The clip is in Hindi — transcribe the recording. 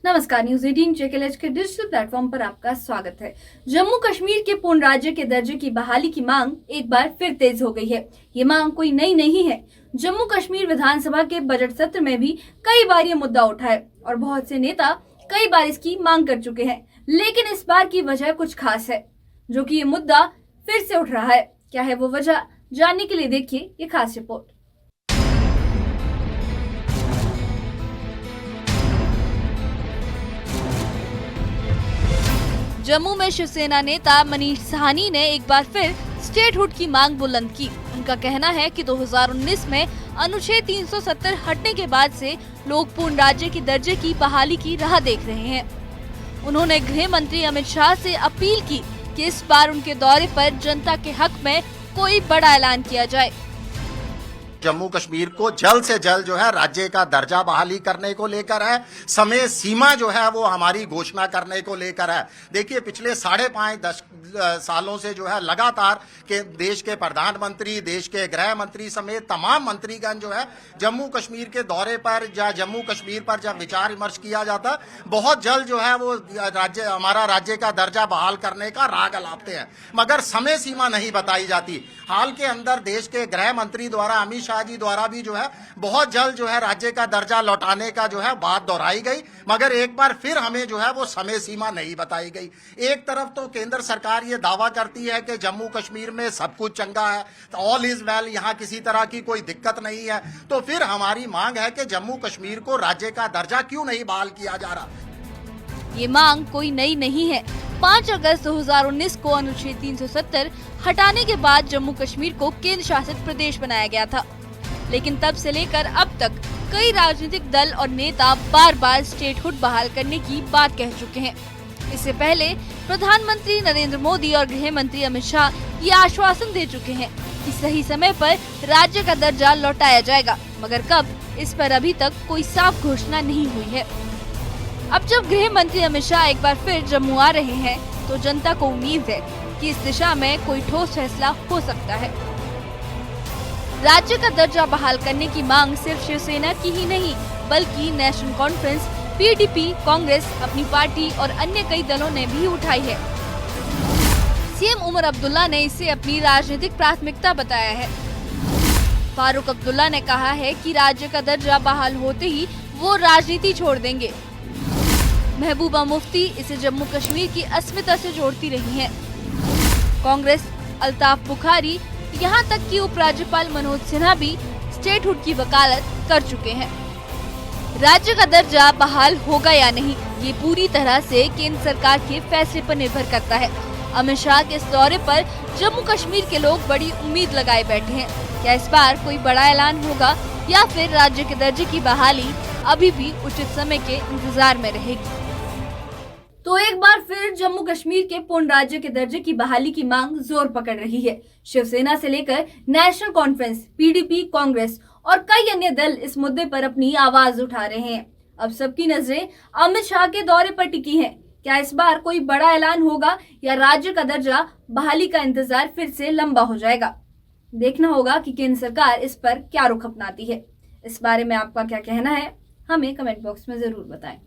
नमस्कार, न्यूज 18 JKLH के डिजिटल प्लेटफॉर्म पर आपका स्वागत है। जम्मू कश्मीर के पूर्ण राज्य के दर्जे की बहाली की मांग एक बार फिर तेज हो गई है। ये मांग कोई नई नहीं है। जम्मू कश्मीर विधानसभा के बजट सत्र में भी कई बार ये मुद्दा उठा है और बहुत से नेता कई बार इसकी मांग कर चुके हैं। लेकिन इस बार की वजह कुछ खास है, जो कि ये मुद्दा फिर से उठ रहा है। क्या है वो वजह, जानने के लिए देखिए ये खास रिपोर्ट। जम्मू में शिवसेना नेता मनीष साहनी ने एक बार फिर स्टेटहुड की मांग बुलंद की। उनका कहना है कि 2019 में अनुच्छेद 370 हटने के बाद से लोग पूर्ण राज्य के दर्जे की बहाली की राह देख रहे हैं। उन्होंने गृह मंत्री अमित शाह से अपील की कि इस बार उनके दौरे पर जनता के हक में कोई बड़ा ऐलान किया जाए। जम्मू कश्मीर को जल्द से जल्द जो है राज्य का दर्जा बहाली करने को लेकर है। समय सीमा जो है वो हमारी घोषणा करने को लेकर है। देखिए, पिछले 5.5 सालों से जो है लगातार के देश के प्रधानमंत्री, देश के गृह मंत्री समेत तमाम मंत्रीगण जो है जम्मू कश्मीर के दौरे पर या जम्मू कश्मीर पर जब विचार विमर्श किया जाता, बहुत जल्द जो है वो हमारा राज्य का दर्जा बहाल करने का राग अलापते हैं, मगर समय सीमा नहीं बताई जाती। हाल के अंदर देश के गृह मंत्री द्वारा, अमित शाह जी द्वारा भी जो है बहुत जल्द जो है राज्य का दर्जा लौटाने का जो है बात दोहराई गई, मगर एक बार फिर हमें जो है वो समय सीमा नहीं बताई गई। एक तरफ तो केंद्र सरकार ये दावा करती है कि जम्मू कश्मीर में सब कुछ चंगा है, ऑल इज वेल, यहाँ किसी तरह की कोई दिक्कत नहीं है, तो फिर हमारी मांग है कि जम्मू कश्मीर को राज्य का दर्जा क्यों नहीं बहाल किया जा रहा। ये मांग कोई नई नहीं है। 5 अगस्त 2019 को अनुच्छेद 370 हटाने के बाद जम्मू कश्मीर को केंद्र शासित प्रदेश बनाया गया था, लेकिन तब से लेकर अब तक कई राजनीतिक दल और नेता बार बार स्टेटहुड बहाल करने की बात कह चुके हैं। इससे पहले प्रधानमंत्री नरेंद्र मोदी और गृह मंत्री अमित शाह ये आश्वासन दे चुके हैं कि सही समय पर राज्य का दर्जा लौटाया जाएगा, मगर कब, इस पर अभी तक कोई साफ घोषणा नहीं हुई है। अब जब गृह मंत्री अमित शाह एक बार फिर जम्मू आ रहे हैं, तो जनता को उम्मीद है कि इस दिशा में कोई ठोस फैसला हो सकता है। राज्य का दर्जा बहाल करने की मांग सिर्फ शिवसेना की ही नहीं, बल्कि नेशनल कॉन्फ्रेंस, PDP, कांग्रेस, अपनी पार्टी और अन्य कई दलों ने भी उठाई है। सीएम उमर अब्दुल्ला ने इसे अपनी राजनीतिक प्राथमिकता बताया है। फारूक अब्दुल्ला ने कहा है कि राज्य का दर्जा बहाल होते ही वो राजनीति छोड़ देंगे। महबूबा मुफ्ती इसे जम्मू कश्मीर की अस्मिता से जोड़ती रही हैं। कांग्रेस, अल्ताफ बुखारी, यहाँ तक कि उपराज्यपाल मनोज सिन्हा भी स्टेटहुड की वकालत कर चुके हैं। राज्य का दर्जा बहाल होगा या नहीं, ये पूरी तरह से केंद्र सरकार के फैसले पर निर्भर करता है। अमित शाह के इस दौरे पर जम्मू कश्मीर के लोग बड़ी उम्मीद लगाए बैठे हैं। क्या इस बार कोई बड़ा ऐलान होगा या फिर राज्य के दर्जे की बहाली अभी भी उचित समय के इंतजार में रहेगी? तो एक बार फिर जम्मू कश्मीर के पूर्ण राज्य के दर्जे की बहाली की मांग जोर पकड़ रही है। शिवसेना से लेकर नेशनल कॉन्फ्रेंस, PDP, कांग्रेस और कई अन्य दल इस मुद्दे पर अपनी आवाज उठा रहे हैं। अब सबकी नजरें अमित शाह के दौरे पर टिकी हैं। क्या इस बार कोई बड़ा ऐलान होगा या राज्य का दर्जा बहाली का इंतजार फिर से लंबा हो जाएगा? देखना होगा कि केंद्र सरकार इस पर क्या रुख अपनाती है। इस बारे में आपका क्या कहना है, हमें कमेंट बॉक्स में जरूर बताएं।